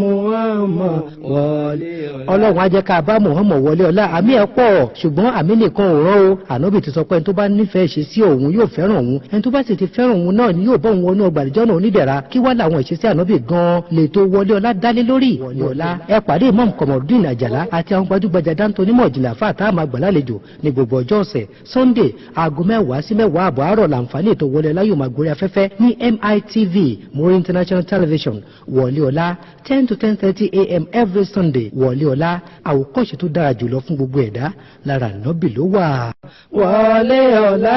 Muhammad wọlé ọlá. Ọlọ́run á jẹ́ ká bá Muhammad wọlé ọlá. Àmì ẹ̀ pọ̀ ṣùgbọ́n àmì nìkan ò rán o. Ànábì ti sọ pé ẹni tó bá nífẹ̀ẹ́ ṣe sí òun yóò fẹ́ràn òun, ẹni tó bá sì ti fẹ́ràn òun náà ni yóò bọ́ òun wọnú ọgbà àlùjánnà onídẹ̀ra. Kí wá làwọn ìṣesí Ànábì gan-an lè tó wọlé ọlá dálé lórí. Wọlé ọlá ẹ pàdé Imam Kamaldeen Àjàlá àti àwọn gbajúgbajà dáńtó onímọ̀ ìjìnlẹ̀ àfáà tá a máa gbà lálejò ní gbogbo ọjọ́ ọ̀sẹ̀. Sunday aago 10 sí 10 àbọ̀ àárọ̀ làǹfààní ètò wọlé ọlá yóò máa gorí afẹ́fẹ́ ní MITV Muri International Television. Wọlé ọlá 10 to 10:30 a.m. every Sunday. Wọlé ọlá àwòkọ́ṣe tó dára jùlọ fún gbogbo ẹ̀dá lára Ànábì ló wà. Wọlé ọlá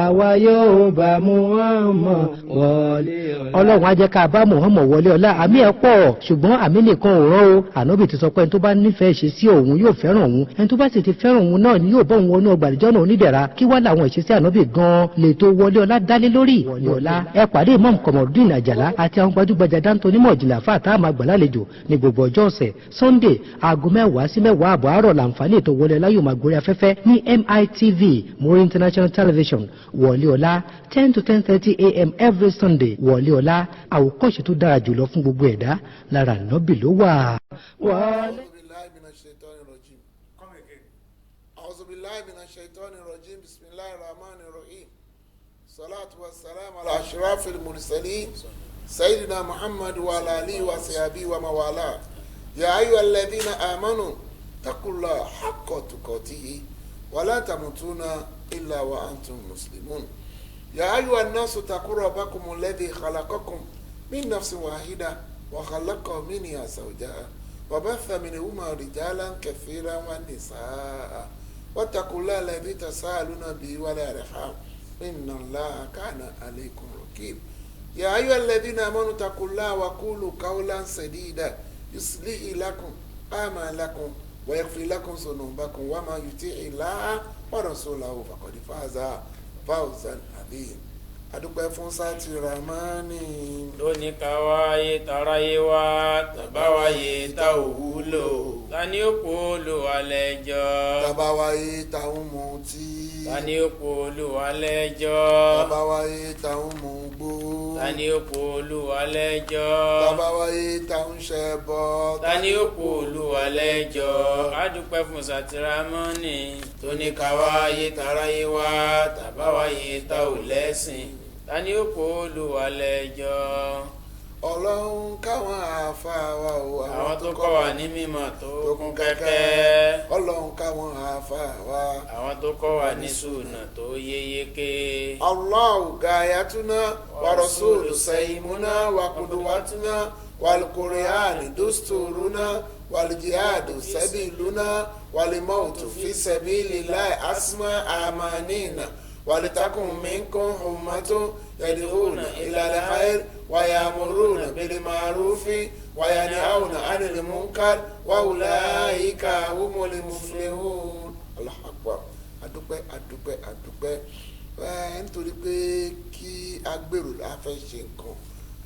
àwa yóò bá Muhammad wọlé ọlá. Ọlọ́run á jẹ́ ká bá Muhammad wọlé ọlá. Àmì ẹ̀ pọ̀ ṣùgbọ́n àmì nìkan ò rán o. Ànábì ti sọ pé ẹni tó bá nífẹ̀ẹ́ ṣe sí òun yóò fẹ́ràn òun, ẹni tó bá sì ti fẹ́ràn òun náà ni yóò bọ́ òun wọnú ọgbà àlùjánnà onídẹ̀ra. Kí wá làwọn ìṣesí Ànábì gan-an lè tó wọlé ọlá dálé lórí. Wọlé ọlá ẹ pàdé Imam Kamaldeen Àjàlá àti àwọn gbajúgbajà dáńtó onímọ̀ ìjìnlẹ̀ àfáà tá a máa gbà lálejò ní gbogbo ọjọ́ ọ̀sẹ̀. Sunday aago 10 sí 10 àbọ̀ àárọ̀ làǹfààní ètò wọlé ọlá yóò máa gorí afẹ́fẹ́ ní MITV Muri International Television. Wọlé ọlá 10 to 10:30 a.m. every Sunday. Wọlé ọlá àwòkọ́ṣe tó dára jùlọ fún gbogbo ẹ̀dá lára Ànábì ló wà. Salatu wassalamu ala ashrafil mursalin sayyidina Muhammad wa ala alihi wa sahbihi wa mawala. Ya ayyuhalladhina amanu taqullaha haqqa tuqatihi wa la tamutunna illa wa antum muslimun. Ya ayyuhan nasu taqu rabbakum alladhi khalaqakum min nafsin wahida wa khalaqa minha zawjaha wa batha minhuma rijalan kathiran wa nisaa. Wattaqullaha alladhi tasaaluna bihi wal arham inna Allaha kana alaykum raqib. Ya ayyuhalladhina amanu taqullaha wa qulu qawlan sadida yuslih lakum a'malakum wa yaghfir lakum dhunubakum wa man yuti'i Allaha wa rasulahu faqad faza fawzan adhim. Adúpẹ́ fún sáàtì ramani. Lónìí ká wáyé taráyé wá tàbá wáyé tá ò wúlò. Ta ni ó po Olúwa lẹ́jọ́? Tàbá wáyé tá ń mutí. Ta ni ó po Olúwa lẹ́jọ́? Tàbá wáyé tá ń mugbó. Ta ni ó po Olúwa lẹ́jọ́? Tàbá wáyé tá ń ṣẹbọ. Ta ni ó po Olúwa lẹ́jọ́? Adúpẹ́ fún sáàtì ramani. Lónìí ká wáyé taráyé wá tàbá wáyé tá ò lẹ́sìn. Ta ni ó po Olúwa lẹ́jọ́? Ọlọ́run káwọn àáfàá wa o. Àwọn tó kọ́ wa ní mímọ̀ tó kún kẹ́kẹ́. Ọlọ́run káwọn àáfàá wa. Àwọn tó kọ́ wa ní sùnà tó yéyéké. Allahu gayatuna wa rasulu sayyimuna wa qudwatuna wal Qur'ani dusturuna wal jihadu sabiluna wal mautu fi sabilillahi asma amanina. ولتكن منكم أمة يدعون إلى الخير ويأمرون بالمعروف وينهون عن المنكر وأولئك هم المفلحون. الله أكبر. Adúpẹ́ nítorí pé kí agbèrò la fẹ́ ṣe nǹkan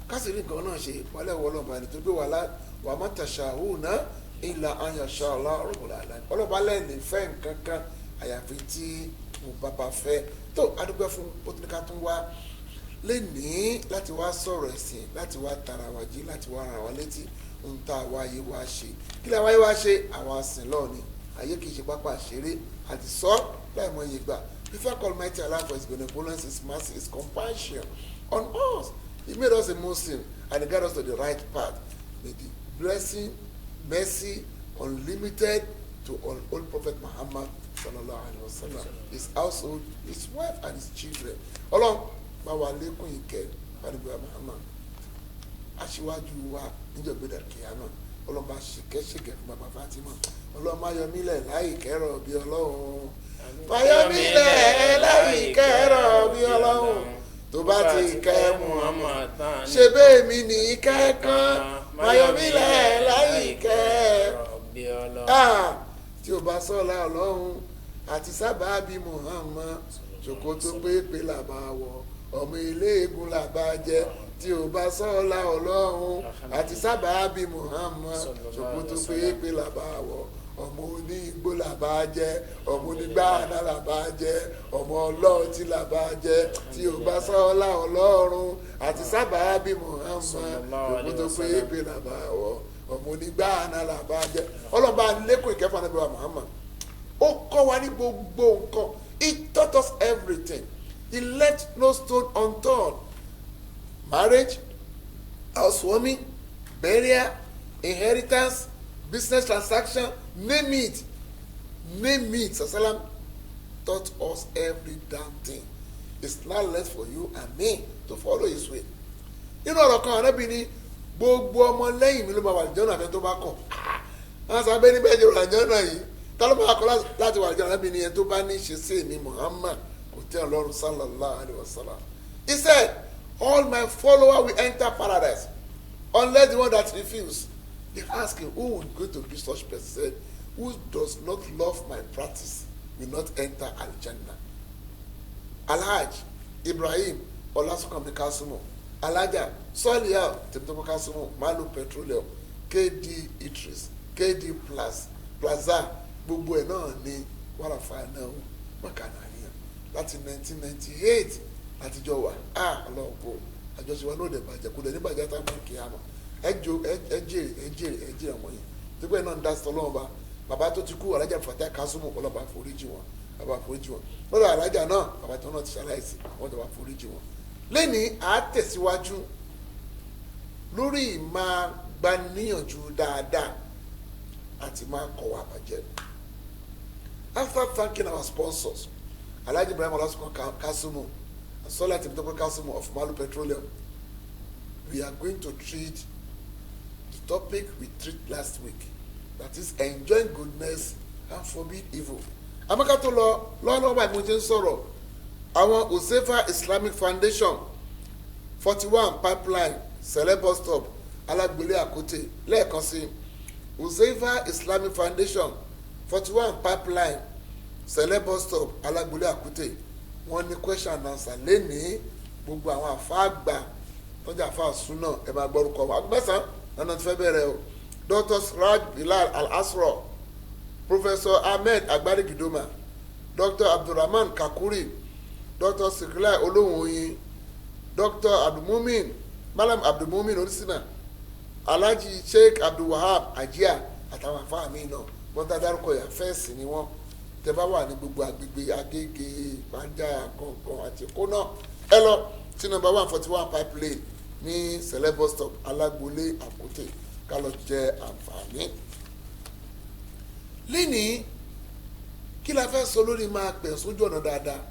kásìrí nǹkan náà ṣe ìpínlẹ̀ wọlọ́ba nítorí pé wà má tasha'una illa an yasha Allah rabbul alamin. ọlọ́ba lẹ́yìn fẹ́ nǹkan kan àyàfi tí mo bàbá fẹ́ tó adúgbò fún bótíníkà tó ń wá lénìí láti wá sọ̀rọ̀ ẹ̀sìn láti wá tara wá jí láti wá ràn wá létí ohun tá a wáyé wá ṣe kí lè wáyé wá ṣe àwọn àsìn lọ́ọ̀ ni ayé kìí ṣe pápá ṣeré àti sọ láì mọ iye gbà. Before Almighty Allah for his benevolence, his mercy, his compassion on us. He made us a Muslim and he got us to the right path. May the blessing, mercy, unlimited to all Prophet Muhammad sallallahu alaihi wasallam, his household, his wife and his children. Ọlọ́run bá wa lékún ìkẹ́ fàdúgbò Muhammad aṣíwájú wa níjọ̀gbẹ́dà kìámà. Ọlọ́run bá ṣèkẹ́ṣèkẹ́ fún bàbá Fatima. Ọlọ́run má yọ mílẹ̀ láì kẹ́rọ̀ bí Ọlọ́run. Má yọ mílẹ̀ láì kẹ́rọ̀ bí Ọlọ́run. Tó bá ti kẹ́ Muhammad ṣe bẹ́ẹ̀ mi ní kẹ́kàn. Má yọ mílẹ̀ láì kẹ́rọ̀ bí Ọlọ́run. Tí o bá sọ́la Ọlọ́run àti sábàbí Muhammad ṣòkòtò pépé làbá wọ ọmọ eléegun làbá jẹ. Tí o bá sọ́la Ọlọ́run àti sábàbí Muhammad ṣòkòtò pépé làbá wọ ọmọ onígbó làbá jẹ ọmọ onígbàdá làbá jẹ ọmọ ọlọ́ọ̀tí làbá jẹ. Tí o bá sọ́la Ọlọ́run àti sábàbí Muhammad ṣòkòtò pépé làbá wọ ọmọ onígbà náà là bá jẹ́ ọlọ́ba lẹ́kùn ìkẹfà nàbí wa Muhammad ó kọ́ wa ní gbogbo nǹkan. He taught us everything. He left no stone unturned. Marriage, housewarming, burial, inheritance, business transaction, name it. Salam taught us every damn thing. It's not less for you and me to follow his way. Nínú ọ̀rọ̀ kan Ànábì ní gbogbo ọmọ lẹ́yìn mi ló máa wà àlùjánnà àfẹ́ tó bá kọ̀. Wọ́n sọ abẹ́ níbẹ̀ jẹ́ àlùjánnà yìí. Ta ló máa kọ́ láti wà àlùjánnà? Ànábì ní ẹni tó bá ní ṣe sí èmi Muhammad kò tẹ́ Ọlọ́run sallallahu alaihi wasallam. He said, all my followers will enter paradise unless the one that refuse. They ask him, who would go to be such person? He said, who does not love my practice will not enter Al-Jannah. Alhaj Ibrahim Olasunkami Kasumo, Alhaja Soliya Temitopo Kasumo, Malu Petroleum, KD Idris, KD Plaza, gbogbo ẹ̀ náà ni wàràfà náà mọ̀kànà àníyàn láti 1998 látijọ́ wà ọlọ́ọ̀gbọ́ àjọṣe wa náà dẹ̀ bàjẹ́ kó dẹ̀ ní bàjẹ́ tá a máa ń kí á mọ̀ ẹ jèrè ọmọ yìí dípẹ́ náà ń dá sí ọlọ́run bá bàbá tó ti kú Alhaja Fatai Kasumu ọlọ́ba foríjì wọn bàbá foríjì wọn lọ́dọ̀ Alhaja náà bàbá tó náà ti ṣaláìsí wọ́n tó bá foríjì wọn. lẹ́ni à á tẹ̀síwájú lórí máa gbaníyànjú dáadáa àti máa kọ̀ wá bàjẹ́. After thanking our sponsors Alhaji Ibrahim Olasunkami Kasumu and Soliya Temitope Kasumu of Malu Petroleum, we are going to treat the topic we treated last week, that is enjoying goodness and forbid evil. Amaka tó lọ lọ́wọ́ báyìí mo ti ń sọ̀rọ̀ àwọn Usefa Islamic Foundation 41 pipeline Sele bus stop Alágbélé Àkútè lẹ́ẹ̀kan sí Usefa Islamic Foundation 41 pipeline Sele bus stop Alágbélé Àkútè wọ́n ní question and answer lẹ́ni gbogbo àwọn àfáàgbà tọ́jà àfáà súnà ẹ̀ máa gbọ́rúkọ wa gbẹ́sàn nana ti fẹ́ bẹ̀rẹ̀ o Dr. Siraj Bilal Al-Asra, Professor Ahmed Agbari Gidoma, Dr. Abdulrahman Kakuri, Dr. Sikilai Olohun, Dr. Abdulmumin Malam Abdulmumin Orisina, Alhaji Sheikh Abdulwahab Ajia àtàwọn afáà mi náà wọ́n dá dárúkọ yà fẹ́ẹ̀sì ni wọ́n tẹ́ bá wà ní gbogbo agbègbè Agége Ìpàjá Gàngàn àti Èkó náà ẹ lọ sí number 141 pipe lane ní Sele bus stop Alágbélé Àkútè ká lọ jẹ àǹfààní. Lénìí kí la fẹ́ sọ lórí máa pẹ̀ sójú ọ̀nà dáadáa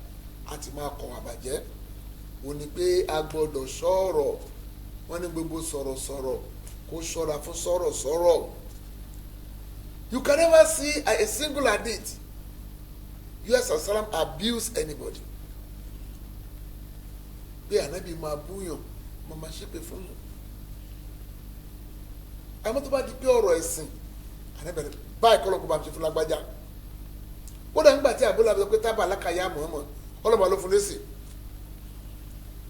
àti máa kọ̀ àbàjẹ́ ó ní pé a gbọ́dọ̀ sọ̀rọ̀ wọ́n ní gbogbo sọ̀rọ̀sọ̀rọ̀ kó ṣọ́ra fún sọ̀rọ̀sọ̀rọ̀. You can never see a single hadith US Salam abuse anybody. Bí ànábì máa búyàn mo máa ṣépè fún yàn. Àmọ́ tó bá di pé ọ̀rọ̀ ẹ̀sìn ànábẹ̀rẹ̀ báyìí kọ́ lọ́kọ́ bá ṣe fún lágbájá. Ó dà nígbà tí àbúrò àbúrò pé tábà alákàyà mọ̀ọ́mọ̀ ọlọ́mọ ló fún lẹ́sìn.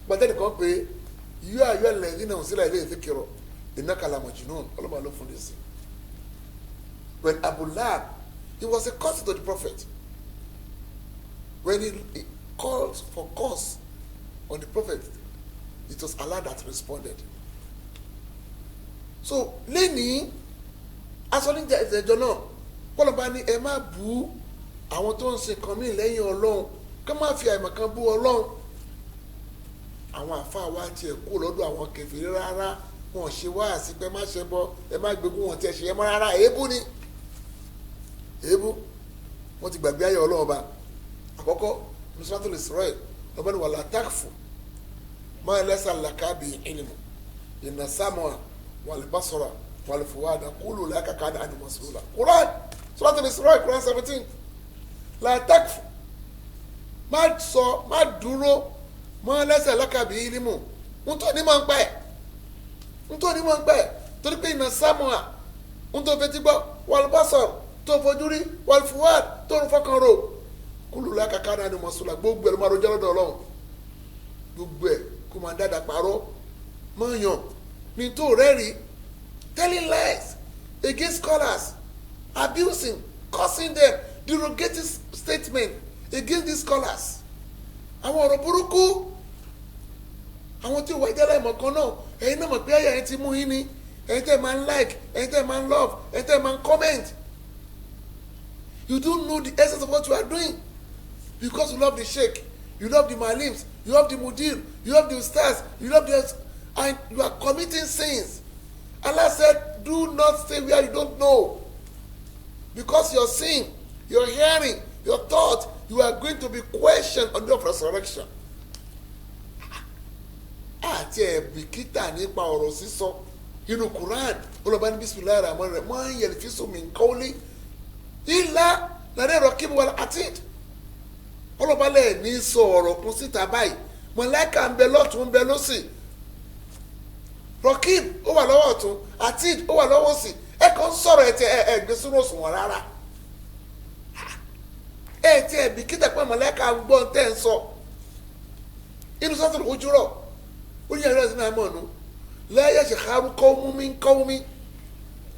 Gbàtẹ́ nìkan pé yóò lẹ́yìn náà sílẹ̀ ilé ìfikirọ̀ ìnákàlà mọ̀jìnnú ọlọ́mọ ló fún lẹ́sìn. When Abu Lahab, he was a curse to the prophet. When he called for curse on the prophet, it was Allah that responded. So lẹ́ni asọ́níjà ìṣẹ̀jọ náà pọ́lọ́ba ní ẹ má bú àwọn tó ń ṣe kan mí lẹ́yìn Ọlọ́run ká má fi àìmọ̀ kan bú Ọlọ́run. Àwọn àfáà wa tiẹ̀ kú lọ́dọ̀ àwọn kèfèrí rárá wọn ṣe wá àsìpẹ́ má ṣe bọ́ ẹ má gbégún wọn tiẹ̀ ṣe ẹ mọ́ rárá èébú ni èébú wọn ti gbàgbé ayé Ọlọ́run ọba àkọ́kọ́ nusratul Israel ọba ni wàlá takfu ma laysa laka bi ilmu inna sam'a wal basara wal fuada kullu laka kana an mas'ula. Quran suratul Israel Quran 17 la takfu má sọ má dúró ma laysa laka bi ilmu ntọ́ ni máa ń pẹ́ torí pé inna sam'a ntọ́ fẹ́ ti gbọ́ wal basara tó fojú rí wal fuada tó ń fọkàn rò kúlù lákàkà náà ni mọ̀sùlá gbogbo ẹ̀ ló máa rojọ́ lọ́dọ̀ Ọlọ́run gbogbo ẹ̀ kó máa dáadáa parọ́ mọ̀ọ́yàn ní tó rẹ́rìí telling lies against scholars abusing cursing them derogating statement against these scholars àwọn ọ̀rọ̀ burúkú àwọn tí ò wá ìjẹ́lá ìmọ̀ kan náà ẹ̀yin náà mọ̀ pé ayé yẹn ti mú yín ni ẹ̀yin tẹ́ máa ń like, ẹ̀yin tẹ́ máa ń love, ẹ̀yin tẹ́ máa ń comment. You don't know the essence of what you are doing because you love the sheikh, you love the malims, you love the mudir, you love the ustaz, you love the, and you are committing sins. Allah said, do not stay where you don't know, because your sin, your hearing, your thought, you are going to be questioned on the resurrection. Àti ẹ̀bìkítà nípa ọ̀rọ̀ sísọ inú Quran olùbá ní bisimilayi rahman rahim máa ń yẹlẹ fi sùnmí nkọ́lé ìlà nàdẹ́ rọ̀kìbù wal atid. Olùbá lẹ̀ ní sọ ọ̀rọ̀ kún síta báyìí mọ̀láìkà ń bẹ lọ́tún ń bẹ lọ́sì, rọ̀kìbù ó wà lọ́wọ́ ọ̀tún, atid ó wà lọ́wọ́ òsì, ẹ kàn ń sọ̀rọ̀ ẹ̀ gbé sínú òṣùwọ̀n rárá. Ẹ ti ẹ̀bìkítà pé mọ̀láìkà gbọ́ ń tẹ́ ń sọ inú sọ́tún Hujurat. Ó yẹ ẹ̀rọ ìsinmi àmọ́ ọ̀nù lẹ́yìn ṣèkáru kọ́wọ́mú mi kọ́wọ́mí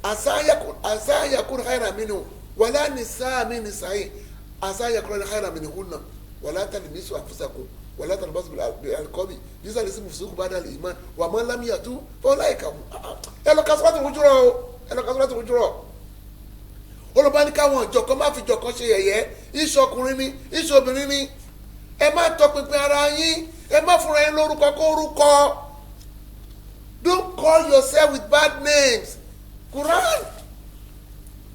àsáyàkùn khayran minhu wàlá nìsáàmì nìsáyì àsáyàkùn khayran minhunna wàlá talmisu anfusakum wàlá talbasu bil alqabi bisa lismu fusuq ba'da al-iman wa man lam yatub fa ulaika ẹ lọ ka Suratul Hujurat o, ẹ lọ ka Suratul Hujurat. Olùbá ní káwọn ìjọ kan má fi ìjọ kan ṣe yẹ̀yẹ́, ìṣọkùnrin ni ìṣobìnrin ni, ẹ má tọpinpin ara yín, ẹ má fúnra yín lórúkọ kórúkọ. Don't call yourself with bad names. Quran.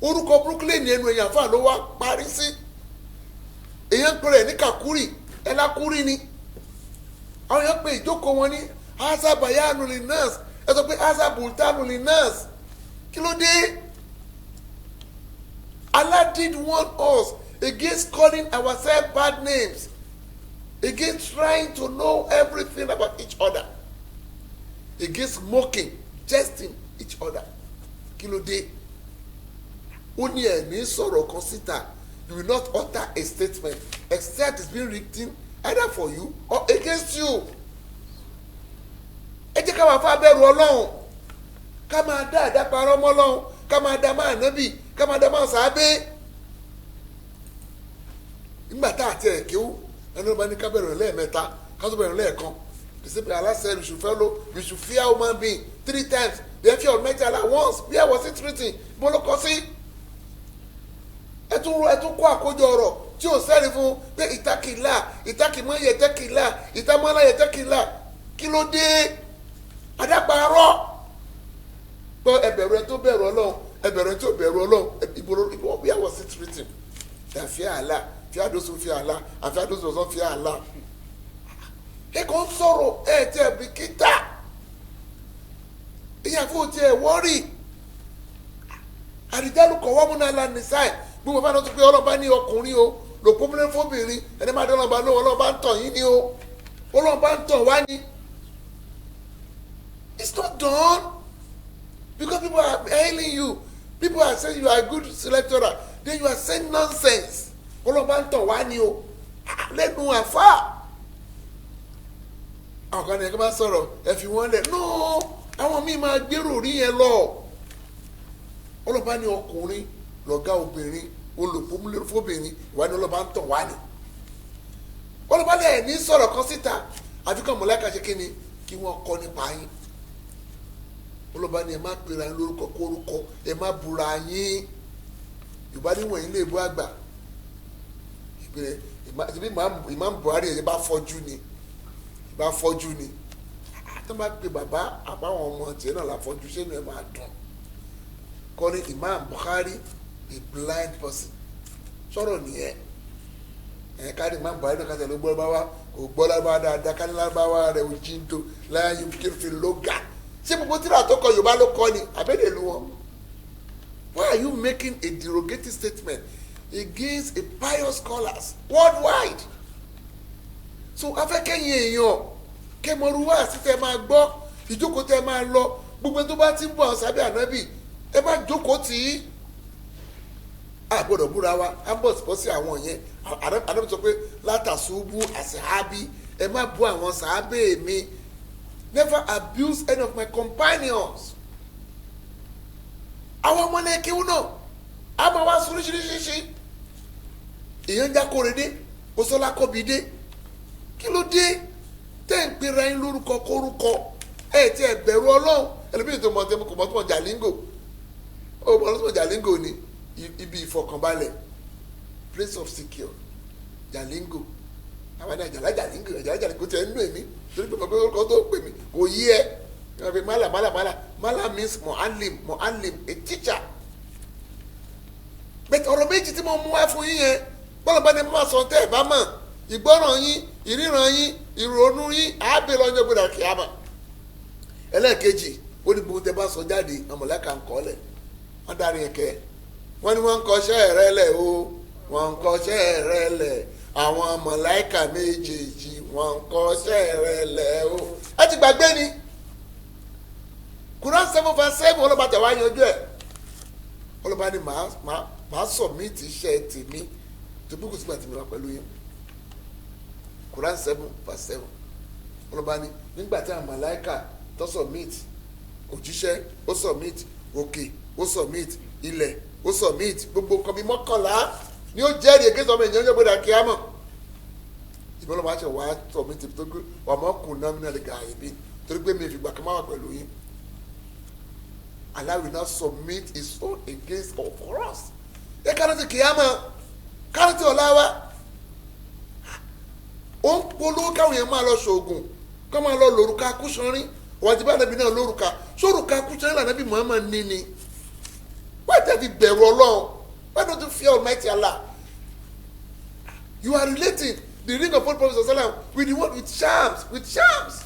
Orúkọ Brooklyn ẹnu èèyàn fà ló wá parí sí. Èèyàn pè rẹ̀ ní Kakuri, ẹlákúrí ni. Àwọn èèyàn pè ìjókòó wọn ní Asa Bayanu Linnas. Ẹ sọ pé Asa Bultanu Linnas. Kí ló dé? Allah did warn us against calling ourselves bad names, against trying to know everything about each other, against mocking, jesting each other. Kí ló dé? Ó ní ẹ̀mí sọ̀rọ̀ kan síta. You will not utter a statement except it's being written either for you or against you. Ẹ jẹ́ ká máa fà bẹ̀rù Ọlọ́run, ká máa dá àdáparọ́ mọ́ Ọlọ́run, ká máa dá máa nábì, ká máa dá máa sàábé. Nígbà tá àti ẹ̀kíw ẹni ló bá ní ká bẹ̀rù lẹ́ẹ̀mẹ́ta ká tó bẹ̀rù lẹ́ẹ̀kan. The simple Allah said we should fear human being 3 times. Then fear Almighty Allah once. Where was it written? Mo ló kọ sí. Ẹ tún kó àkójọ ọ̀rọ̀ tí ò sẹ́ni fún pé ìtàkìmọ́ yẹ tẹ́kìlá, ìtàmọ́lá yẹ tẹ́kìlá. Kí ló dé? Adáparọ́. Gbọ́ ẹbẹ̀rù ẹ tó bẹ̀rù Ọlọ́run, ẹbẹ̀rù ẹ tó bẹ̀rù Ọlọ́run. Where was it written? That fear Allah, fear those who fear Allah, and fear those who don't fear Allah. Ẹ kàn sọ̀rọ̀ ẹ tẹ́ bìkítà. Ìyàfó tiẹ̀ wọ́rì. Àrìjálù qawwamuna 'ala an-nisaa. Gbogbo bá náà tún pé ọlọ́ba ní ọkùnrin o, lòpọ̀ mílẹ̀ fóbìnrin, ẹni máa dé ọlọ́ba lóhùn ọlọ́ba ń tàn yín ni o. Ọlọ́ba ń tàn wá ní. It's not done because people are hailing you. People are saying you are a good lecturer. Then you are saying nonsense. Ọlọ́ba ń tàn wá ní o. Lẹ́nu àfáà. Àwọn kan ní ẹ̀ka máa sọ̀rọ̀ ẹ fi wọ́n lẹ̀. No, àwọn míì máa gbèrò rí yẹn lọ. Ọlọ́ba ní ọkùnrin lọ̀gá obìnrin olùpọ̀mùlẹ̀ fóbìnrin ìwà ni ọlọ́ba ń tàn wá ní. Ọlọ́ba lẹ̀ ní sọ̀rọ̀ kan síta àfikún mọ̀láìka ṣe kí ni kí wọ́n kọ́ nípa yín. Ọlọ́ba ní ẹ má pera yín lórúkọ kórúkọ, ẹ má búra yín. Yorùbá níwọ̀n yín lè bú àgbà. Imam Buhari ẹ̀ bá fọ́jú ni. Bá fọ́jú ni tó bá pe bàbá àbáwọn ọmọ tiẹ̀ náà láfọ́jú sínú ẹ̀ máa dùn. Kọ́ ní Imam Buhari a blind person sọ̀rọ̀ nìyẹn. Kárí Imam Buhari náà kásẹ̀ ló gbọ́ lárúbáwá kò gbọ́ lárúbáwá dáadáa ká ní lárúbáwá rẹ̀ ò jí ń tó láyé kí ló ga. Ṣé gbogbo tíra tó kọ Yorùbá ló kọ́ ni àbẹ́dẹ̀ lu wọn? Why are you making a derogatory statement against a pious scholars worldwide? So afẹ́kẹ́yìn èèyàn kẹmọrúwá sí tẹ máa gbọ́ ìjókòó tẹ máa lọ gbogbo tó bá ti ń bọ̀ àwọn sábẹ́ ànábì ẹ má jókòó tì í. Àgbọ̀dọ̀ búra wa á bọ̀ sípò sí àwọn yẹn. Ànábì sọ pé látàṣubú àṣàbí ẹ má bú àwọn sàábẹ́ mi. Never abuse any of my companions. Àwọn ọmọ náà kéwú náà a máa wá sọ oríṣiríṣi. Èèyàn ń jákòrè dé Oṣọlá Kọ́bi dé. Kí ló dé tẹ́ ń pera yín lórúkọ kórúkọ ẹ tí ẹ bẹ̀rù Ọlọ́run ẹlòmíì tó mọ tẹ́mu kò mọ tó mọ Jalingo ó mọ tó mọ Jalingo ni ibi ìfọkànbalẹ̀ place of secure Jalingo àwọn àjàlá Jalingo tẹ̀ ń nù èmi torí pé ọgbẹ́ orúkọ tó pè mí kò yí ẹ ẹ mala means mu'allim a teacher bẹ́ẹ̀ ọ̀rọ̀ méjì tí mo mú wá fún yín yẹn bọ́lá bá ní máa sọ tẹ́ ẹ̀ bá mọ̀ ìgbọ́ràn yín ìríran yín ìrònú yín àábẹ̀ lọ́jọ́ gbọdọ̀ kíámà ẹlẹ́ẹ̀kejì ó ní gbogbo tẹ bá sọ jáde àmọ̀lẹ́ka ń kọ́ lẹ̀ wọ́n darí ẹ̀kẹ́ wọ́n ní wọ́n ń kọ́ṣẹ́ rẹ lẹ̀ o wọ́n ń kọ́ṣẹ́ rẹ lẹ̀ àwọn mọ̀láìkà méjèèjì wọ́n ń kọ́ṣẹ́ rẹ lẹ̀ o ẹ ti gbàgbé ni Quran 7:7 ọlọ́ba tẹ̀ wá yanjú ẹ̀ ọlọ́ba ni màá submit iṣẹ́ tèmi tó bí kò sígbà tí mi wà pẹ̀lú yín Quran 7:7 ọlọ́ba ni nígbà tí àwọn mọ̀láìkà tó submit òjíṣẹ́ ó submit òkè ó submit ilẹ̀ ó submit gbogbo nǹkan bíi mọ́kànlá ni ó jẹ́rìí èké sọmọ èèyàn yóò gbọ́dọ̀ kíámọ̀ ìbọn lọ́wọ́ àṣẹ wàá submit tó gbé ọmọkùnrin náà nínú ẹ̀ka àyèbí torí pé mi ìfìgbà kan máa wà pẹ̀lú yín Allah will not submit his own against all for us ẹ kárọ̀tì kíámọ̀ kárọ̀tì ọ̀la wa ó ń polówó káwọn yẹn máa lọ ṣoògùn kọ́ máa lọ lòrùka kúsanrín wọ́n ti bá nàbí náà lórúkà sórùka kúsanrín là nàbí Muhammad níní wọ́n ti fi bẹ̀rù Ọlọ́run why don't you fear Almighty Allah you are relating the ring of Holy Prophet sallam with the one with charms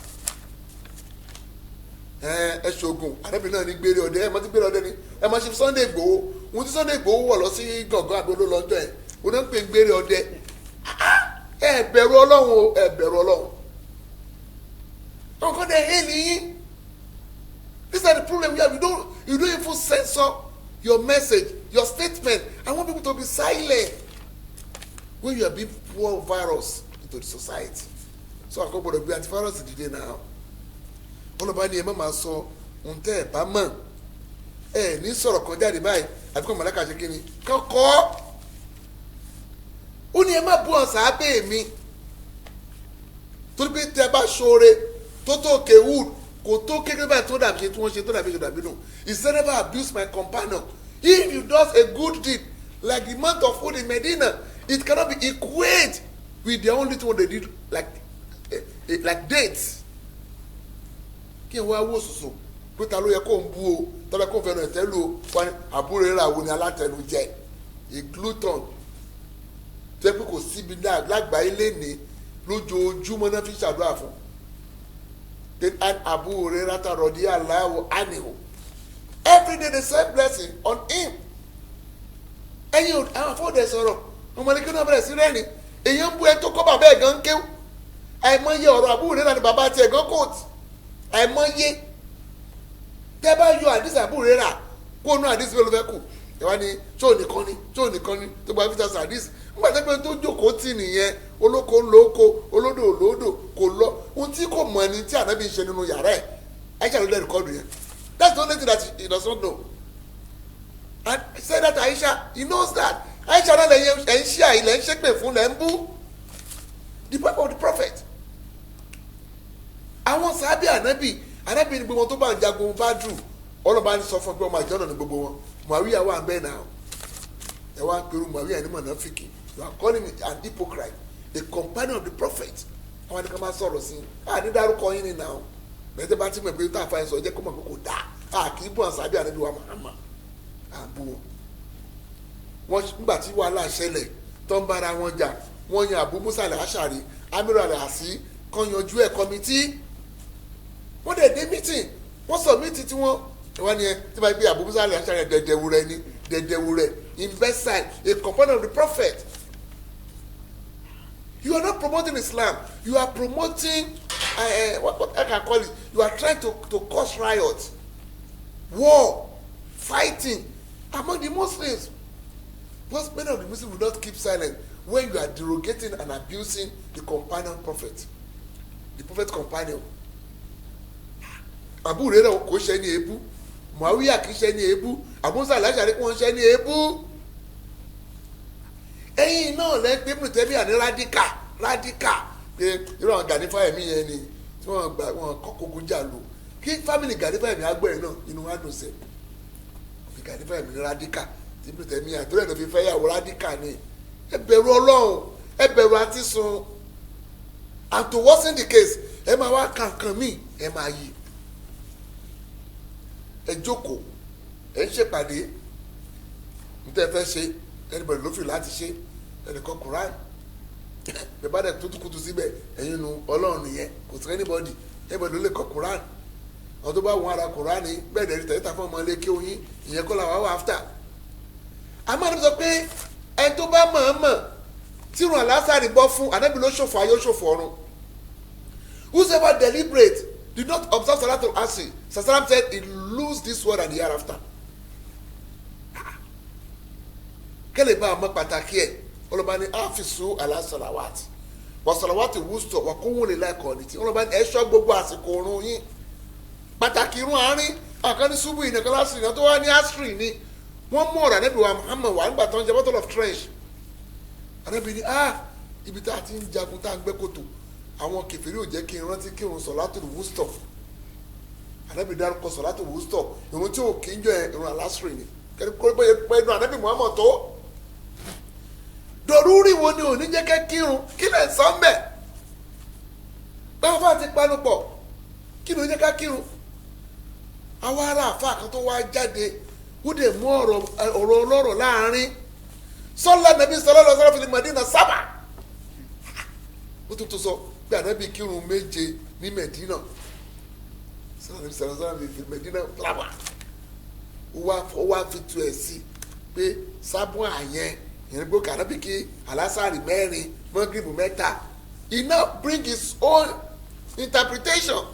ẹ ṣoògùn ànábì náà ní gbére ọdẹ ẹ má ti gbére ọdẹ ni ẹ má ṣe Sunday Igboho wọn ti Sunday Igboho wọ̀ lọ sí gàngán àgbéló lọ́jọ́ ẹ̀ wọn náà ń pè gbére ọdẹ ẹ bẹ̀rù Ọlọ́run o ẹ bẹ̀rù Ọlọ́run ọkọ dẹ hẹ nìyí this is the problem we have you don't even censor your message your statement I want people to be silent when you are being pour virus into the society so àkọ́gbọ́dọ̀ gbé antivirus dìde náà wọn lọ bá ní ẹ má máa sọ ohun tẹ́ ẹ bá mọ̀ ẹ ní sọ̀rọ̀ kan jáde báyìí àbíkọ́ mọ̀lẹ́ka ṣe kí ni kọ́kọ́ ó ní ẹ má bú ọ̀sán abẹ́ mi torí pé tẹ́ bá ṣoore tó kéwù kò tó kékeré báyìí tó dàbí ṣe tí wọ́n ṣe tó dàbí ṣe dàbí nù he said never abuse my companion if you do a good deed like the amount of food in Medina it cannot be equate with the only thing they did like dates kí n wá wó sùsù pé ta ló yẹ kó ń bú o tọ́lá kó ń fẹ́ràn ẹ̀tẹ́ lò wọn àbúrò rẹ̀ àwọn ni alátẹnujẹ a glutton tẹ́ pé kò síbi lágbàáyé lénìí lójoojúmọ́ náà fi ṣàdúrà fún then an Abu Hurairah radiyallahu anhu every day they say blessing on him ẹ̀yin àwọn afọ́dẹ sọ̀rọ̀ ọmọdékè náà bẹ̀rẹ̀ sí rẹ́rìn èyàn ń bú ẹ tó kọ́ bàbá ẹ̀ gan kéwù àìmọye ọ̀rọ̀ Abu Hurairah ni bàbá tiẹ̀ gan kóòtù àìmọye tẹ́ bá yọ àdìsí Abu Hurairah kó nú àdìsí ló fẹ́ kù ìwà ni tó nìkan ni tó gba fíta sàdìsí nígbà tó pé tó jókòó tì nìyẹn olóko ńlọkọ olódò olódò kò lọ ohun tí kò mọ ẹni tí ànábì ń ṣe nínú yàrá ẹ̀ Aisha ló dẹ́ rìkọ́dù yẹn that's the only thing that he does not know and he said that Aisha he knows that Aisha náà lẹ́yìn ẹ̀ ń ṣí àìlẹ̀ ń ṣépè fún lẹ́ ń bú the pipe of the prophet àwọn sábẹ́ ànábì ní gbogbo wọn tó bá ń jagun Badru ọlọ́ba ń sọ fún pé ọmọ àjọ́nà ní gbogbo wọn Muawiya wà bẹ́ẹ̀ náà ẹ wá ń pẹ̀lú Muawiya ní mọ̀nàfíkì you are calling me an hypocrite the companion of the prophet àwọn ẹni kan máa sọ̀rọ̀ sí i ní dárúkọ yín ni náà bẹ́ẹ̀ tẹ́ bá ti mọ̀ pé tá a fa ẹ̀ sọ jẹ́ kó mọ̀ pé kò dáa kì í bọ̀ sábẹ́ ànábì wa Muhammad àbú wọn nígbà tí wàhálà ṣẹlẹ̀ tó ń bára wọn jà wọ́n yan Abu Musa al-Ash'ari Amiru al-Asi kan yanjú ẹ̀ kọ́mítì wọ́n dẹ̀ dé meeting wọ́n sọ meeting tí wọ́n ní ẹ tí wọ́n gbé Abu Musa al-Ash'ari dẹ̀dẹ̀wúrẹ́ imbecile a companion of the prophet you are not promoting Islam you are promoting what I can call it you are trying to cause riot war fighting among the Muslims because many of the Muslims will not keep silent when you are derogating and abusing the companion prophet the prophet companion Abu Hurairah kò ṣe ní èébú Muawiya kì í ṣe ní èébú Abu Musa al-Ash'ari kò ṣe ní èébú ẹ̀yin náà lẹ́ pé Ibn Taymiyyah ní radical pé irú àwọn Gani Fáyẹ̀mí yẹn ni tí wọ́n kọ́kọ́gún jà lò kí fámìlì Gani Fáyẹ̀mí agbẹ́rin náà inú wa dùn sẹ́ fi Gani Fáyẹ̀mí rádíkà tí bí tẹ̀mí àtúrẹ̀ náà fi fẹ́ yàwó rádíkà ni ẹ bẹ̀rù Ọlọ́run ẹ bẹ̀rù àti sun and to worsen the case ẹ máa wá kankan míì ẹ máa yí ẹ jókòó ẹ ń ṣèpàdé níta ẹ fẹ́ ṣe ẹnìbọ̀dì ló fi láti ṣe ẹnìkan Quran bẹ́ẹ̀ bá dẹ̀ tutukutu síbẹ̀ ẹ̀yin nu Ọlọ́run nìyẹn kò sí ẹnìbọ̀dì ẹnìbọ̀dì ló lè kọ́ Quran àwọn tó bá wọn ara Quran ní bẹ́ẹ̀ dẹ̀ tẹ̀lé ta fún ọmọ ilé kí oyin ìyẹn kọ́ làwọn wà áfítà àmọ́ àdébí sọ pé ẹni tó bá mọ̀ọ́mọ̀ tírun àlásàrì bọ́ fún ànábì ló ṣòfò ayé ó ṣòfò ọ̀run whosoever deliberate did not observe Salatul Asr Sasalam said he lose this world and the hereafter kẹ́lẹ̀ bá a mọ pàtàkì ẹ̀ ọlọ́ba ní àfisù aláṣàlàwàtì wàṣàlàwàtì wùsùtọ̀ wà kó wọlé láìkọ̀ ní ti ọlọ́ba ní ẹ̀ṣọ́ gbogbo àsìkò oorun yín pàtàkì irun àárín àkànní ṣubú ìnìkan lásìrì náà tó wá ní asiri ni wọ́n mú ọ̀rọ̀ ànábì wa Muhammad wà nígbà tó ń jẹ bottle of trench ànábì ní ibi tá a ti ń jagun tá a ń gbẹ́ kòtò àwọn kèfèrí ò jẹ́ kí n rántí kírun sọ̀látù wùsùtọ̀ ànábì dárúkọ sọ̀látù wùsùtọ̀ irun tí ò kí ń jọ irun alásìrì ni kẹ́kọ̀ọ́ pé inú ànábì Muhammad tó dọ̀rúurì wo ni òní jẹ́ kẹ́ kírun kí lè sọ mbẹ́ báwo fà ti panu pọ̀ kí ló jẹ́ ká kírun àwa ará àfa kan tó wá jáde ó dẹ̀ mú ọ̀rọ̀ ọlọ́rọ̀ láàrin sọ́lá nàbí sọ́lá lọ́sọ́lá fi Madina sábà ó tún tó sọ pé ànábì kírun méje ní Medina sọ́lá nàbí sọ́lá lọ́sọ́lá fi Medina lábà ó wá fi tu ẹ̀ sí pé sábùn àyẹn ìyẹn gbókè ànábì kí alásàrì mẹ́rin mọ́gìrìbù mẹ́ta he now bring his own interpretation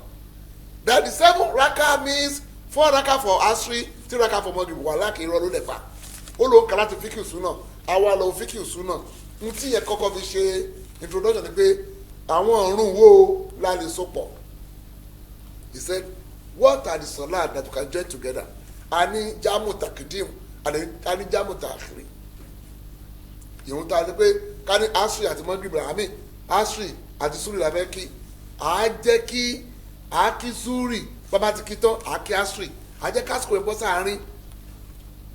that the 7 raka means 4 raka for asri 3 raka for mọ́gìrìbù wà láàkì irọ́ ló lẹ̀ pa ó lóun kà láti fíkì ìsúná àwa lọ fíkì ìsúná n tí yẹn kọ́kọ́ fi ṣe introduction ni pé àwọn ọ̀run wo la lè so pọ̀ he said what are the salat that you can join together a ní jamu takidim a ní jamu takhiri ìhun tá a ti pé ká ní asri àti mọ́gìrìbù àmì asri àti suri la fẹ́ kí a jẹ́ kí a kí suri bàbá ti kí tán a kí asri a jẹ́ kásìkò ìbọ́ sáárín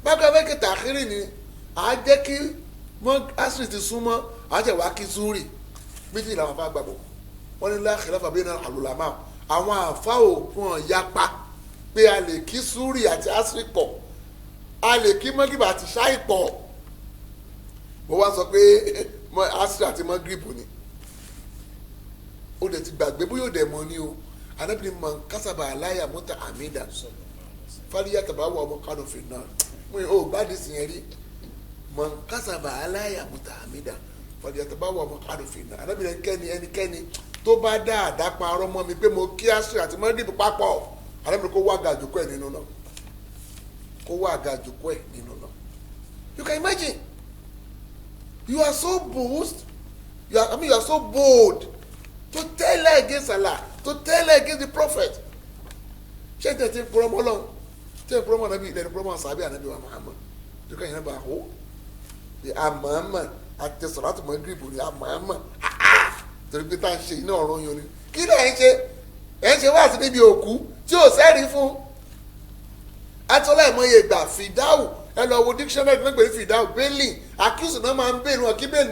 bákan fẹ́ kí tàkìrì ni a jẹ́ kí asri ti súnmọ́ a jẹ́ wá kí suri méjì làwọn afá gbàgbọ́ wọ́n ní la khilafa bayna al-ulama àwọn àfa òògùn yapa pé a lè kí suri àti asri pọ̀ a lè kí mọ́gìrìbù àti ṣáì pọ̀ mo wá sọ pé asiri àti mọ́gìrìbù ni ó dẹ̀ ti gbàgbé bóyá ó dẹ̀ mọ́ ni o anábìrin mọ̀ kásábà aláyà mọ́tà àmìdá fàlíyà tàbá wà ọmọ kánò fi náà mo ò gbádùn sí yẹn rí mọ̀ kásábà aláyà mọ́tà àmìdá fàlíyà tàbá wà ọmọ kánò fi náà anábìrin ẹnikẹ́ni tó bá dá àdápa ọ̀rọ̀ mọ́ mi pé mo kí asiri àti mọ́gìrìbù papọ̀ anábìrin kó wá àgàjòkó ẹ̀ nínú náà kó wá àgàjòkó ẹ̀ nínú náà you can imagine. You are so bold. You are so bold to tell her against Allah, to tell her against the prophet. Ṣé tẹ̀ tí promo lọ́n tẹ̀ promo nàbí ilẹ̀ ní promo sàbí ànábì wa Muhammad. Dùkọ̀ yẹn bá hó. Bí àmàmà àti sọ̀rọ̀tù mọ́gìrìbù ni àmàmà. Torí pé tá a ṣe iná ọ̀rọ̀ yẹn ni. Kí ni ẹ̀ ń ṣe? Ẹ̀ ń ṣe wá sí níbi òkú tí ò sẹ́rí fún. Atọ́lá ìmọ̀ye ìgbà fìdáwù. Ẹ lọ wo dictionary nígbà tí fìdáwù bẹ́ẹ̀lì accuse náà máa ń bẹ̀rù wọn kí bẹ́ẹ̀lì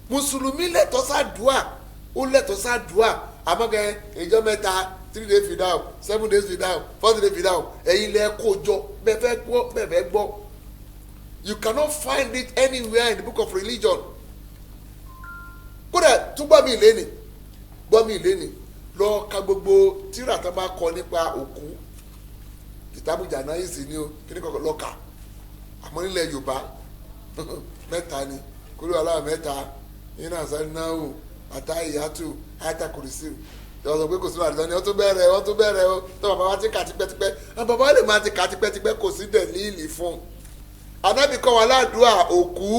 mùsùlùmí lẹ́tọ̀ọ́ sàdúà ó lẹ́tọ̀ọ́ sàdúà àmọ́gẹ́ ìjọ mẹ́ta 3 days fìdáwù 7 days fìdáwù 4 days fìdáwù ẹ̀yin lẹ́ kó jọ bẹ́ẹ̀ fẹ́ gbọ́ you cannot find it anywhere in the book of religion kódà tún gbọ́ mi ìléni lọ ka gbogbo tírà tó bá kọ nípa òkú kìtàbù jànáyìsì ni o kí ni kọ̀ọ̀kan lọ́ka àmọ́ nílẹ̀ Yorùbá mẹ́ta ni kúrò aláwọ̀ mẹ́ta iná àsánáwó àtàyàtò àtàkùrìsì ìwọ̀n pé kò sínú àdìsán ni wọ́n tún bẹ̀rẹ̀ o tó bàbá wa ti kà tipẹ́tipẹ́ àwọn bàbá wa lè máa ti kà tipẹ́tipẹ́ kò sí dẹ̀líìlì fún un anábì kọ́ wa ládùúà òkú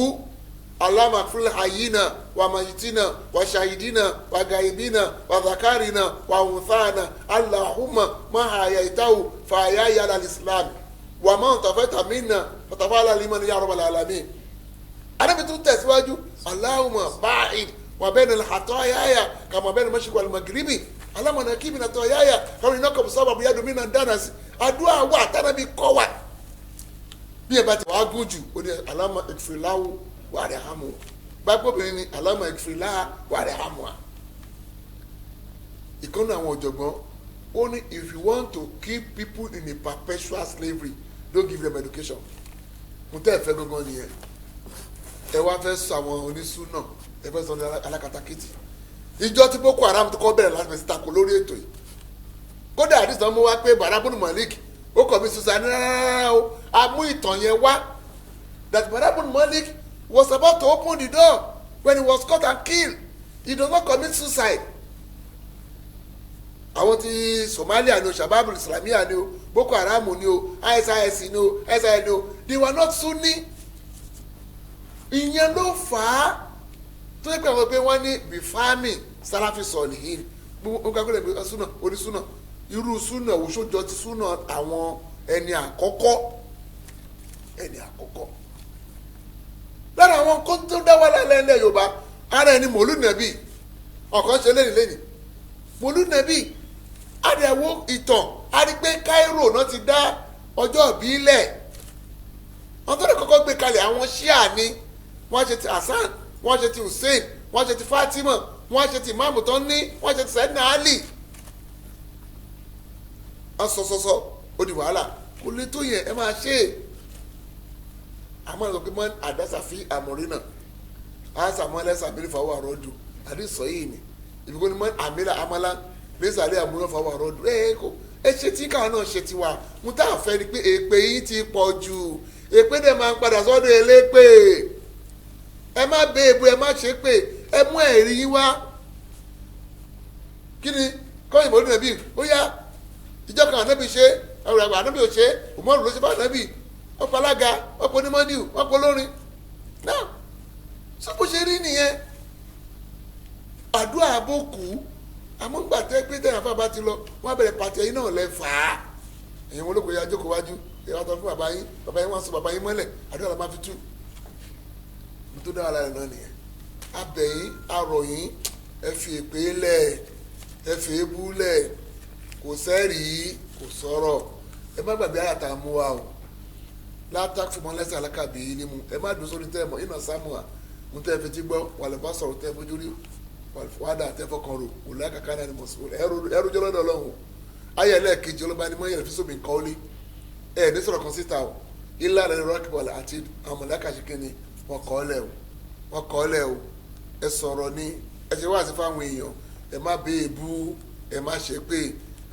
alámàfúlẹ̀ àyínà wà màyìtínà wà ṣàyídínà wà gàyìbínà wà zakarina wà hùnfàànà aláhùmà máhàyà ìtàwù fàáyà yàrá islam wà máa ń tàfẹ́tà mínà fàtàfà alálìmọ́ ní yàrá balẹ̀ alámì. anábì tún tẹ̀síwájú aláhùmà báyìí wà bẹ́ẹ̀ ni àtọ́ ayáyà kàmá bẹ́ẹ̀ ni mọ́ṣíkò àlùmọ̀gìrìbì alámọ̀nà kí mi nà tọ́ yáyà kọrin náà kọ̀ọ̀bù sábà bóyá domi náà dáná sí àdúrà wà tánàbí kọ́ wà bí ẹ bá ti wàá gùn jù ó ní alámọ̀ ìfìláwù wà rẹ̀ hàmù gbàgbọ́bìnrin ni alámọ̀ ìfìlá wà rẹ̀ hàmù à. ìkànnì àwọn ọ̀jọ̀gbọ́n ó ní if you want to keep people in a perpetual slavery don't give them education. mo tẹ́ ẹ fẹ́ gangan nìyẹn ẹ wá fẹ́ sọ àwọn onísùnà ẹ fẹ́ sọ ní alákatakítì ìjọ tí Boko Haram tó kọ́ bẹ̀rẹ̀ láti fẹ́ síta kó lórí ètò yìí kódà àdìsàn mú wá pé Barabun Malik ó kọ̀ mí suicide rárá o a mú ìtàn yẹn wá that Barabun Malik was about to open the door when he was caught and killed he does not commit suicide. àwọn ti Somalia ni o Shabab Islamiyah ni o Boko Haram ni o ISIS ni o SIS ni o they were not Sunni. ìyẹn ló fà á tó yẹ pé àwọn pé wọ́n ní bifami Salafi Solihin gbogbo agbẹ́lẹ̀ pé súnà onísúnà irú súnà òṣòjọ́ ti súnà àwọn ẹni àkọ́kọ́ lára àwọn kan tó dá wà lálẹ́ ilẹ̀ Yorùbá ara ẹni Mọ̀lúdì Nàbí ọ̀kan ṣe lẹ́nìí Mọ̀lúdì Nàbí àdẹ̀wò ìtàn àdìgbé Cairo náà ti dá ọjọ́ ìbílẹ̀ wọ́n tó lè kọ́kọ́ gbé kalẹ̀ àwọn Ṣíà ni wọ́n ṣe ti Hasan wọ́n ṣe ti Hussein wọ́n ṣe ti Fatima wọ́n ṣe ti Imam tó ní wọ́n ṣe ti Sayyidina Ali wọ́n sọ́sọ́sọ́ ó di wàhálà kò lè tó yẹn ẹ máa ṣe é àmọ́ ìsọ̀kè mọ́ àdásàfí àmọ̀rínà àṣàmọ́lẹ́sà àbílẹ̀ fàwọ́ àrọ́dù àdìsọ́ yìí ni ìbíkó ni mọ́ àmìlà àmàlà lẹ́sàlẹ̀ àmúlò fàwọ́ àrọ́dù ẹ ṣe tí káwọn náà ṣe tiwa mo tá a fẹ́ ni pé èpè yìí ti pọ̀ jù èpè dẹ̀ máa ń padà sọ́dọ̀ elépè ẹ má bẹ èbú ẹ má ṣe pé ẹ mú ẹ̀rí yín wá kí ni kọ́yìn Mọ̀lúdì Nàbí ó yá ìjọ kan ànábì ṣe ẹ̀rọ àgbà ànábì ò ṣe Umaru ló ṣe fún ànábì ọ̀pọ̀ alága ọ̀pọ̀ onímọ̀díù ọ̀pọ̀ olórin náà sọ́kò ṣe rí nìyẹn àdúrà àbòkù àmọ́gbà tẹ́ pé tẹ́yìn afá bá ti lọ wọ́n á bẹ̀rẹ̀ pàtẹ́ yín náà lẹ́ fà á ẹ̀yin wọn ló kó ya jókòó wájú ẹ̀yìn wọn tọ́ fún bàbá yín wọ́n sọ bàbá yín mọ́lẹ̀ àdúrà la máa fi tú mo tó dára lára náà nìyẹn abẹ̀yìn arọ̀yìn ẹ fi èpè lẹ̀ ẹ fi ébú lẹ̀ kò sẹ́rìí kò sọ̀rọ̀ ẹ má gbàgbé àyàtà mú wa o látàkì fún wọn lẹ́sẹ̀ alákàbí yìí ni mu ẹ má dùn sórí tẹ́ mọ̀ iná sámúà mo tẹ́ fetí gbọ́ wàlẹ̀ bá sọ̀rọ̀ tẹ́ fojú rí wàdà tẹ́ fọkàn rò kò láyà kàkà náà ni mo sọ ẹrú jọlọ́ dọ̀ lọ́hùn ayé ẹlẹ́ẹ̀kejì ọlọ́ba ni mo yẹ̀rẹ̀ fi sómi nǹkan ó lé ẹ ní sọ̀rọ̀ kan síta o ilé àlẹ́ rọ́ọ̀kìbọ̀lì àti àmọ̀lẹ́kà ṣìkìnnì wọn kọ́ lẹ̀ o ẹ sọ̀rọ̀ ni ẹ ṣe wá sí fáwọn èèyàn ẹ má bẹ èbú ẹ má ṣe pé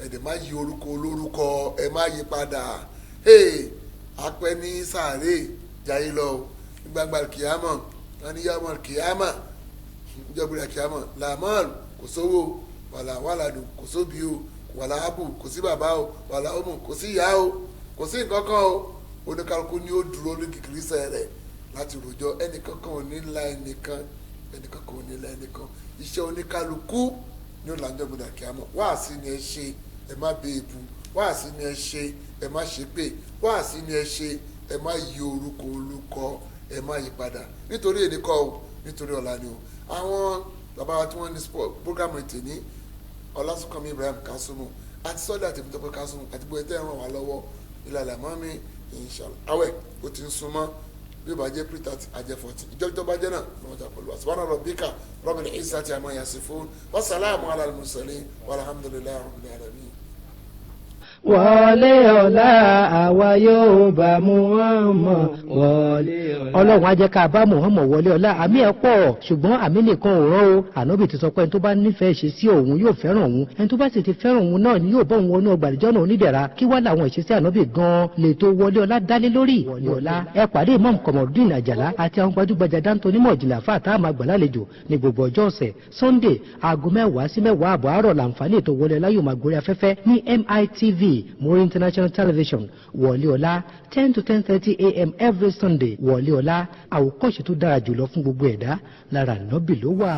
ẹ dẹ̀ má yí orúkọ olórúkọ ẹ má yí padà apẹ ní sàárè jayé lọ gbangba kìámọ wọn ní yàmọ kìámọ ìjọba kìámọ làmọl kò sówó wàlà wàlàdù kò sóbi o wàlà abù kò sí bàbá o wàlà ọmọ kò sí ìyá o kò sí nǹkan kan o oníkálukú ni ó dúró ní kìkìrísẹ rẹ láti rojọ́ ẹnìkankan ò ní la ẹnìkan ẹnìkankan ò ní la ẹnìkan iṣẹ́ oníkálukú ní ọ̀làǹjọ́ gbọdọ̀ kìámọ wáàsí ni ẹ ṣe ẹ má bẹ èbú wáàsí ni ẹ ṣe ẹ má ṣe pé wáàsí ni ẹ ṣe ẹ má yí orúkọ olùkọ ẹ má yí padà nítorí ènìkọ o nítorí ọ̀la ni o àwọn bàbá wa tí wọ́n ní program ètè ní Ọlásùnkànmí Ibrahim Kasumu àti sọ́dọ̀ àti ìbùdókọ̀ Kasumu àti gbogbo ẹ̀tẹ́ ràn wá lọ́wọ́ ìlànà mọ́mí inshallah awẹ́ ó ti ń súnmọ́ bí ó bá jẹ́ pre-30 àjẹ́ 40 ìjọba tó bá jẹ́ náà ní wọ́n ta pẹ̀lú subhana rabbika rabbil izzati amma yasifun wa salamun ala al-mursalin walhamdulillahi rabbil alamin. wọlé ọ̀la àwa yóò bá Muhammad wọlé ọ̀la. ọlọ́run á jẹ́ ká bá Muhammad wọlé ọ̀la àmì ẹ̀ pọ̀ ṣùgbọ́n àmì nìkan ò rán o ànábì ti sọ pé ẹni tó bá nífẹ̀ẹ́ ṣe sí òun yóò fẹ́ràn òun ẹni tó bá sì ti fẹ́ràn òun náà ni yóò bọ́ òun wọnú ọgbà àdìjọ́ náà onídẹ̀ra kí wá làwọn ìṣesí ànábì gan-an lè tó wọlé ọ̀la dálé lórí wọlé ọ̀la ẹ pàdé Imam Komorudeen Àjàlá àti àwọn gbajúgbajà dáńtó onímọ̀ ìjìnlẹ̀ àfa àtàwọn àgbàlálejò ní gbogbo ọjọ́ ọ̀sẹ̀ Sunday aago 10 sí 10 àbọ̀ àárọ̀ làǹfààní ètò wọlé ọ̀la yóò máa gorí afẹ́fẹ́ ní MITV Muri International Television wọlé ọ̀la 10 to 10:30 a.m. every Sunday wọlé ọ̀la àwòkọ́ṣe tó dára jùlọ fún gbogbo ẹ̀dá lára nọ́bì ló wà.